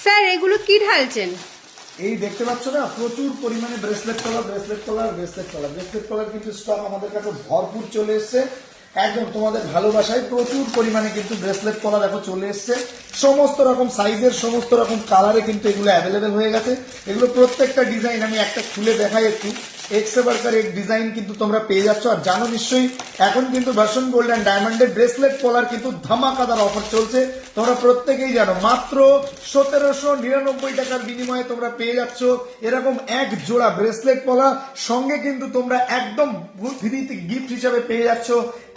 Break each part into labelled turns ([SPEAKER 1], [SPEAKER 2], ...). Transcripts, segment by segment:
[SPEAKER 1] Sir এগুলো কি ঢালছেন?
[SPEAKER 2] এই দেখতে পাচ্ছ না, প্রচুর পরিমাণে ব্রেসলেট কলার কিন্তু স্টক আমাদের কাছে ভরপুর চলে এসছে। একদম তোমাদের ভালোবাসায় প্রচুর পরিমাণে কিন্তু ব্রেসলেট কলা দেখো চলে এসছে। সমস্ত রকম সাইজের, সমস্ত রকম কালারে কিন্তু এগুলো অ্যাভেলেবেল হয়ে গেছে। এগুলো প্রত্যেকটা ডিজাইন আমি একটা খুলে দেখাই একটু। এক্সেবারকার এক ডিজাইন কিন্তু তোমরা পেয়ে যাচ্ছ। আর জানো নিশ্চয়ই এখন কিন্তু ভার্সন গোল্ড অ্যান্ড ডায়মন্ডের ব্রেসলেট কলার কিন্তু ধামাকাদার অফার চলছে। তোমরা প্রত্যেকেই জানো, মাত্র 1799 টাকার বিনিময়ে তোমরা পেয়ে যাচ্ছ এরকম এক জোড়া ব্রেসলেট পলা। সঙ্গে কিন্তু তোমরা একদম ফ্রিতে গিফট হিসাবে পেয়ে যাচ্ছ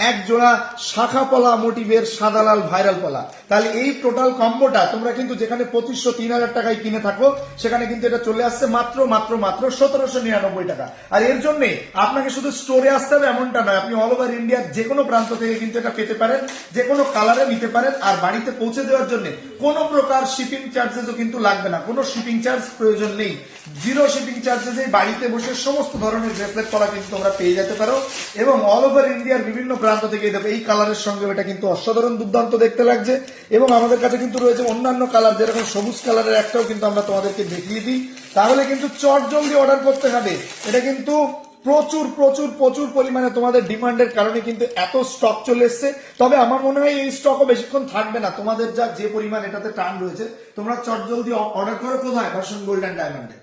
[SPEAKER 2] এক জোড়া শাখা পলা মোটিভের সাদা লাল ভাইরাল পলা। তাহলে এই টোটাল কম্বোটা তোমরা কিন্তু যেখানে 2500-3000 টাকায় কিনে থাকো, সেখানে কিন্তু এটা চলে আসছে মাত্র 1799 টাকা। আর এর জন্য আপনাকে শুধু স্টোরে আসতে হবে এমনটা নয়, আপনি অল ওভার ইন্ডিয়ার যে কোনো প্রান্ত থেকে কিন্তু এটা পেতে পারেন, যে কোনো কালারে নিতে পারেন। আর বাড়িতে পৌঁছে দেওয়ার জন্য কোনো প্রকার শিপিং চার্জেসও কিন্তু লাগবে না, কোনো শিপিং চার্জ প্রয়োজন নেই। জিরো শিপিং চার্জেসে বাড়িতে বসে সমস্ত ধরনের ব্রেসলেট কলা কিন্তু তোমরা পেয়ে যেতে পারো। এবং অল ওভার ইন্ডিয়ার বিভিন্ন প্রান্ত থেকে দেখো এই কালারের সঙ্গে এটা কিন্তু অসাধারণ দুর্দান্ত দেখতে লাগছে। এবং আমাদের কাছে কিন্তু রয়েছে অন্যান্য কালার, যেরকম সবুজ কালারের একটাও কিন্তু আমরা তোমাদেরকে দেখিয়ে দিই। তাহলে কিন্তু চট জলদি অর্ডার করতে হবে। এটা কিন্তু প্রচুর প্রচুর প্রচুর পরিমাণে তোমাদের ডিমান্ডের কারণে কিন্তু এত স্টক চলে এসছে। তবে আমার মনে হয় এই স্টকও বেশিক্ষণ থাকবে না। তোমাদের যা যে পরিমাণ এটাতে টান রয়েছে, তোমরা চট জলদি অর্ডার করো। কোথায়? ভার্সন গোল্ড অ্যান্ড ডায়মন্ডে।